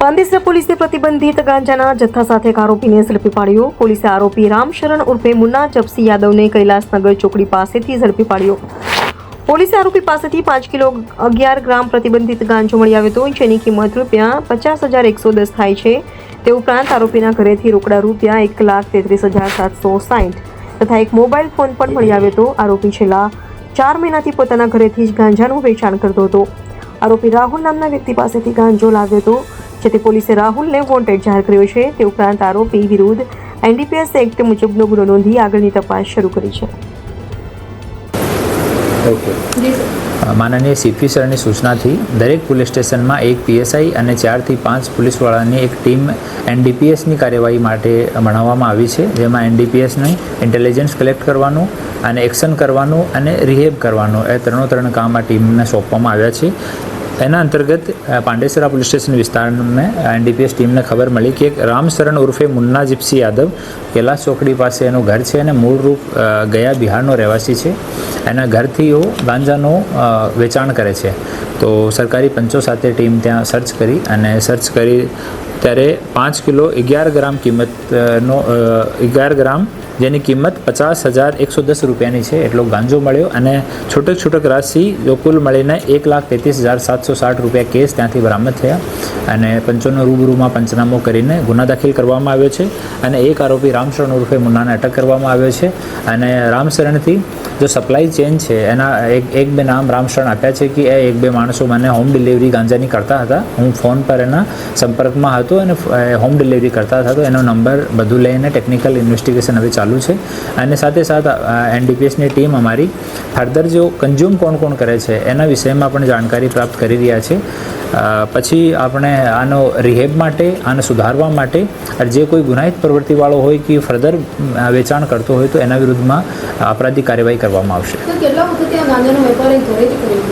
પાંદેસરા પોલીસે પ્રતિબંધિત ગાંજાના જથ્થા સાથે એક આરોપીને ઝડપી પાડ્યો. પોલીસે આરોપી રામશરણ ઉર્ફે મુન્ના જપસી યાદવને કૈલાસનગર ચોકડી પાસેથી ઝડપી પાડ્યો. પોલીસે આરોપી પાસેથી 5 કિલો 11 ગ્રામ પ્રતિબંધિત ગાંજો મળી આવ્યો હતો, જેની કિંમત ₹50,110 થાય છે. તે ઉપરાંત આરોપીના ઘરેથી રોકડા ₹1,33,760 તથા એક મોબાઈલ ફોન પણ મળી આવ્યો હતો. આરોપી છેલ્લા 4 મહિનાથી પોતાના ઘરેથી જ ગાંજાનું વેચાણ કરતો હતો. આરોપી રાહુલ નામના વ્યક્તિ પાસેથી ગાંજો લાવ્યો હતો, જેથી પોલીસે રાહુલને વોન્ટેડ જાહેર કર્યો છે. તે ઉપરાંત આરોપી વિરુદ્ધ NDPS એક્ટ મુજબનો ગુનો નોંધી આગળની તપાસ શરૂ કરી છે. માનનીય CP સરની સૂચનાથી દરેક પોલીસ સ્ટેશનમાં એક PSI અને 4 થી 5 પોલીસવાળાની એક ટીમ NDPSની કાર્યવાહી માટે બનાવવામાં આવી છે, જેમાં NDPSની ઇન્ટેલિજન્સ કલેક્ટ કરવાનું અને એક્શન કરવાનું અને રિહેબ કરવાનું એ ત્રણ કામ આ ટીમને સોંપવામાં આવ્યા છે. એના અંતર્ગત પાંડેસરા પોલીસ સ્ટેશન વિસ્તારને NDPS ટીમને ખબર મળી કે એક રામશરણ ઉર્ફે મુન્ના જીપ્સી યાદવ કૈલાસ ચોકડી પાસે એનું ઘર છે અને મૂળરૂપ ગયા બિહારનો રહેવાસી છે. એના ઘરથી એ ગાંજાનો વેચાણ કરે છે. તો સરકારી પંચો સાથે ટીમ ત્યાં સર્ચ કરી ત્યારે 5 કિલો 11 ગ્રામ કિંમતનો 11 ગ્રામ જેની કિંમત ₹50,110 છે એટલો ગાંજો મળ્યો અને છૂટક રાશિ જો કુલ મળીને ₹1,33,760 કેસ ત્યાંથી બરામદ થયા અને પંચોનો રૂબરૂમાં પંચનામો કરીને ગુના દાખલ કરવામાં આવ્યો છે અને એક આરોપી રામશરણ ઉર્ફે મુન્નાને અટક કરવામાં આવ્યો છે. અને રામશરણથી જો સપ્લાય ચેન છે એના એક બે નામ રામશરણ આપ્યા છે કે એ 1-2 માણસો મને હોમ ડિલિવરી ગાંજાની કરતા હતા. હું ફોન પર એના સંપર્કમાં હતો અને હોમ ડિલિવરી કરતા હતા, તો એનો નંબર બધું લઈને ટેકનિકલ ઇન્વેસ્ટિગેશન હવે ચાલુ છે. અને સાથે NDPSની ટીમ અમારી ફર્ધર જો કન્ઝ્યુમ કોણ કરે છે એના વિષયમાં પણ જાણકારી પ્રાપ્ત કરી રહ્યા છે. પછી આપણે આનો રિહેબ માટે આને સુધારવા માટે જે કોઈ ગુનાહિત પ્રવૃત્તિવાળો હોય કે ફર્ધર વેચાણ કરતો હોય તો એના વિરુદ્ધમાં અપરાધિક કાર્યવાહી કરવામાં આવશે. કેટલા વખત આ ગાંજાનો વેપાર ઘરેથી કર્યો?